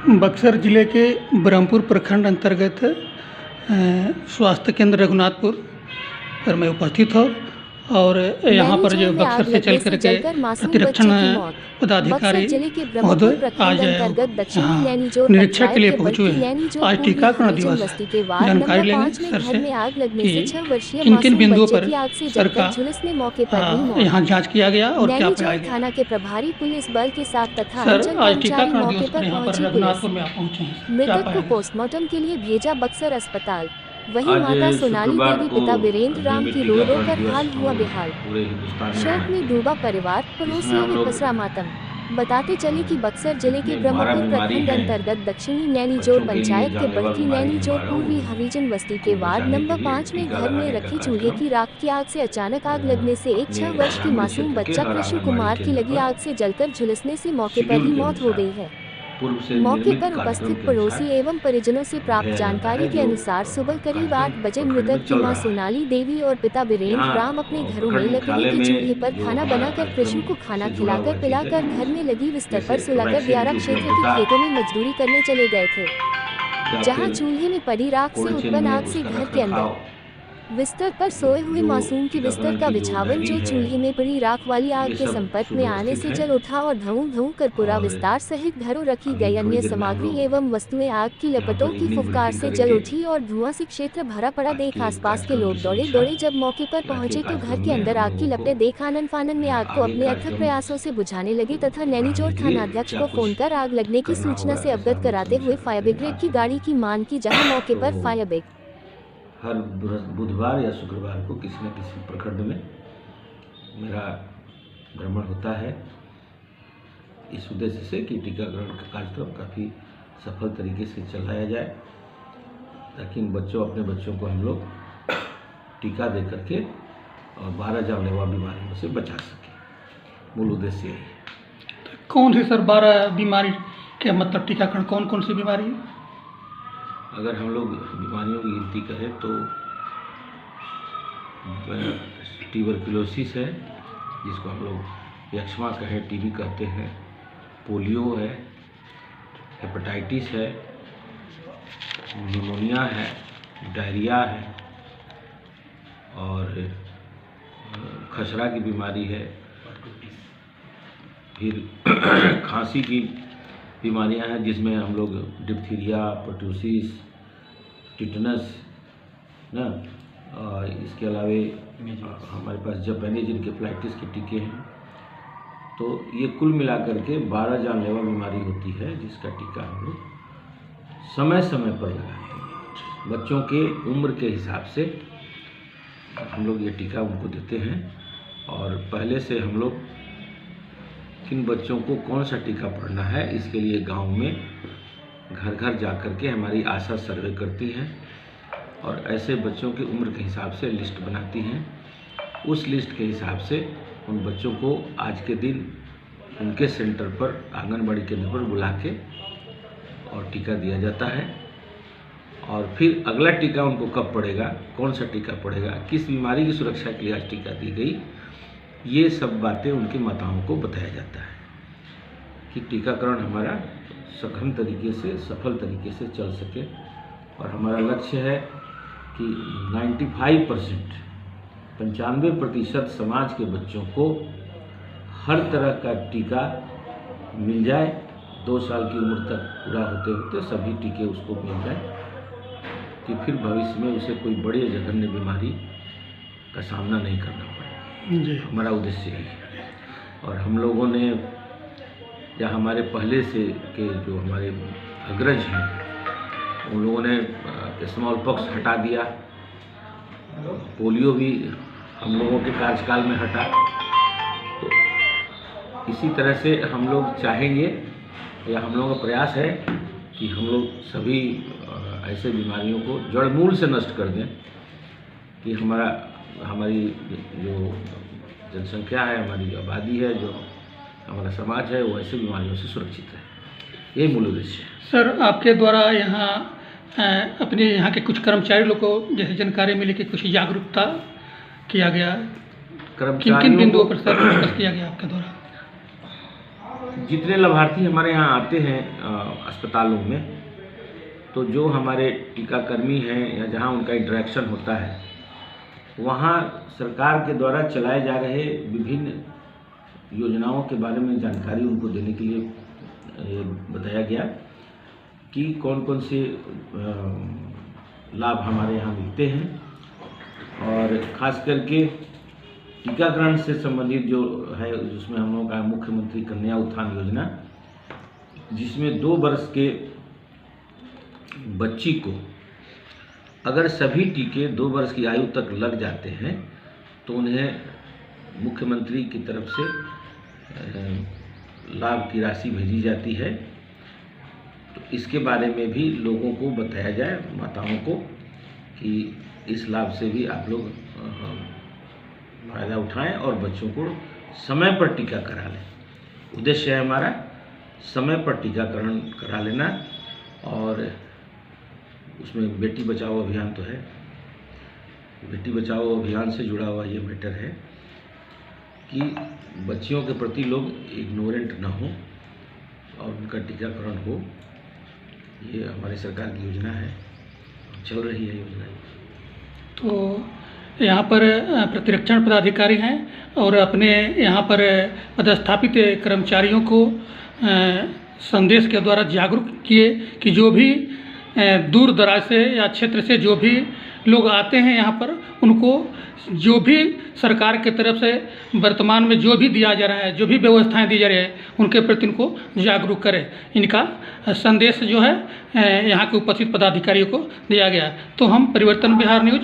बक्सर जिले के ब्रह्मपुर प्रखंड अंतर्गत स्वास्थ्य केंद्र रघुनाथपुर पर मैं उपस्थित हूँ और यहाँ पर जो बक्सर से चल करके प्रतिरक्षण पदाधिकारी महोदय आज यहाँ निरीक्षण के लिए पहुँचे हैं। आज टीकाकरण दिवस जानकारी लेंगे सर से कि किन किन बिंदुओं पर सर का यहाँ जांच किया गया और क्या पाया गया। थाना के प्रभारी पुलिस बल के साथ तथा सर आज टीकाकरण दिवस पर यहाँ पर रघुनाथपुर में आप पहुँचे हैं। मृतक को पोस्टमार्टम के लिए भेजा बक्सर अस्पताल। वहीं माता सोनाली देवी पिता वीरेंद्र राम की रो रो कर हाल हुआ बेहाल। शोक में डूबा परिवार, पड़ोसियों में पसरा मातम। बताते चले कि बक्सर जिले के ब्रह्मपुर प्रखंड अंतर्गत दक्षिणी नैनीजोर पंचायत के बढ़ती नैनीजोर पूर्वी हरिजन बस्ती के वार्ड नंबर 5 में घर में रखे चूल्हे की राख की आग से अचानक आग लगने से एक 6 वर्ष की मासूम बच्चा कृष्ण कुमार की लगी आग से जलकर झुलसने से मौके पर ही मौत हो गई है। मौके पर उपस्थित पड़ोसी एवं परिजनों से प्राप्त जानकारी के अनुसार सुबह करीब 8 बजे मृतक की मां सोनाली देवी और पिता वीरेंद्र राम अपने घरों में लकड़ी के चूल्हे पर खाना बनाकर कृष्ण को खाना खिलाकर पिलाकर घर में लगी बिस्तर पर सुलाकर दियारा क्षेत्र के खेतों में मजदूरी करने चले गए थे, जहां चूल्हे में पड़ी राख से उत्पन्न आग से घर के अंदर बिस्तर पर सोए हुए मासूम के बिस्तर का बिछावन जो चूल्हे में पड़ी राख वाली आग के संपर्क में आने से जल उठा और धुआं कर पूरा विस्तार सहित घरों रखी गई अन्य सामग्री एवं वस्तुएं आग की लपटों की फुफकार से जल उठी और धुआं से क्षेत्र भरा पड़ा देख आसपास के लोग दौड़े जब मौके पर पहुंचे तो घर के अंदर आग की लपटें देख आनन फानन में आग को अपने अथक प्रयासों से बुझाने लगे तथा नैनीजोर थानाध्यक्ष को फोन कर आग लगने की सूचना से अवगत कराते हुए फायर ब्रिगेड की गाड़ी की मांग की, जहाँ मौके पर फायर ब्रिगेड हर बुधवार या शुक्रवार को किसी न किसी प्रखंड में मेरा भ्रमण होता है इस उद्देश्य से कि टीकाकरण का कार्यक्रम काफ़ी सफल तरीके से चलाया जाए ताकि इन अपने बच्चों को हम लोग टीका दे करके और 12 जानलेवा बीमारियों से बचा सकें। मूल उद्देश्य यही है। कौन सी सर 12 बीमारी के मतलब टीकाकरण कौन कौन सी बीमारी है? अगर हम लोग बीमारियों की गिनती करें तो ट्यूबरकुलोसिस है जिसको हम लोग यक्ष्मा कहें, टीबी कहते हैं, पोलियो है, हेपेटाइटिस है, निमोनिया है, डायरिया है और खसरा की बीमारी है, फिर खांसी की बीमारियां हैं जिसमें हम लोग डिप्थीरिया, पर्टूसिस, टिटनस ना, और इसके अलावे हमारे पास जापानीज एन्केफेलाइटिस के टीके हैं। तो ये कुल मिलाकर के 12 जानलेवा बीमारी होती है जिसका टीका हम लोग समय समय पर लगाते हैं। बच्चों के उम्र के हिसाब से हम लोग ये टीका उनको देते हैं और पहले से हम लोग किन बच्चों को कौन सा टीका पड़ना है इसके लिए गांव में घर घर जा कर के हमारी आशा सर्वे करती हैं और ऐसे बच्चों की उम्र के हिसाब से लिस्ट बनाती हैं। उस लिस्ट के हिसाब से उन बच्चों को आज के दिन उनके सेंटर पर, आंगनबाड़ी केंद्र पर बुला के और टीका दिया जाता है और फिर अगला टीका उनको कब पड़ेगा, कौन सा टीका पड़ेगा, किस बीमारी की सुरक्षा के लिए आज टीका दी गई, ये सब बातें उनकी माताओं को बताया जाता है कि टीकाकरण हमारा सघन तरीके से, सफल तरीके से चल सके। और हमारा लक्ष्य है कि 95% समाज के बच्चों को हर तरह का टीका मिल जाए। 2 साल की उम्र तक पूरा होते होते सभी टीके उसको मिल जाए कि फिर भविष्य में उसे कोई बड़ी जघन्य बीमारी का सामना नहीं करना पड़े। जी। हमारा उद्देश्य यही है। और हम लोगों ने या हमारे पहले से के जो हमारे अग्रज हैं उन लोगों ने स्मॉल पॉक्स हटा दिया, पोलियो भी हम लोगों के कार्यकाल में हटा। तो इसी तरह से हम लोग चाहेंगे या हम लोगों का प्रयास है कि हम लोग सभी ऐसे बीमारियों को जड़ मूल से नष्ट कर दें कि हमारी जो जनसंख्या है, हमारी आबादी है, जो हमारा समाज है, वो ऐसे बीमारियों से सुरक्षित है। ये मूल उद्देश्य है। सर आपके द्वारा यहाँ अपने यहाँ के कुछ कर्मचारी लोग को जैसे जानकारी मिली कि कुछ जागरूकता किया गया, किन किन बिंदुओं पर सर फोकस किया गया आपके द्वारा? जितने लाभार्थी हमारे यहाँ आते हैं अस्पतालों में, तो जो हमारे टीकाकर्मी हैं या जहाँ उनका इंटरेक्शन होता है, वहाँ सरकार के द्वारा चलाए जा रहे विभिन्न योजनाओं के बारे में जानकारी उनको देने के लिए बताया गया कि कौन कौन से लाभ हमारे यहाँ मिलते हैं, और ख़ास करके टीकाकरण से संबंधित जो है, जिसमें हम लोगों का मुख्यमंत्री कन्या उत्थान योजना, जिसमें 2 वर्ष के बच्ची को अगर सभी टीके 2 वर्ष की आयु तक लग जाते हैं तो उन्हें मुख्यमंत्री की तरफ से लाभ की राशि भेजी जाती है। तो इसके बारे में भी लोगों को बताया जाए, माताओं को, कि इस लाभ से भी आप लोग फ़ायदा उठाएं और बच्चों को समय पर टीका करा लें। उद्देश्य है हमारा समय पर टीकाकरण करा लेना, और उसमें बेटी बचाओ अभियान तो है। बेटी बचाओ अभियान से जुड़ा हुआ ये मैटर है कि बच्चियों के प्रति लोग इग्नोरेंट ना हो और उनका टीकाकरण हो। ये हमारी सरकार की योजना है, चल रही है योजना। तो यहाँ पर प्रतिरक्षण पदाधिकारी हैं और अपने यहाँ पर पदस्थापित कर्मचारियों को संदेश के द्वारा जागरूक किए कि जो भी दूर दराज से या क्षेत्र से जो भी लोग आते हैं यहाँ पर, उनको जो भी सरकार की तरफ से वर्तमान में जो भी दिया जा रहा है, जो भी व्यवस्थाएं दी जा रही है, उनके प्रति उनको जागरूक करें। इनका संदेश जो है यहाँ के उपस्थित पदाधिकारियों को दिया गया। तो हम परिवर्तन बिहार न्यूज़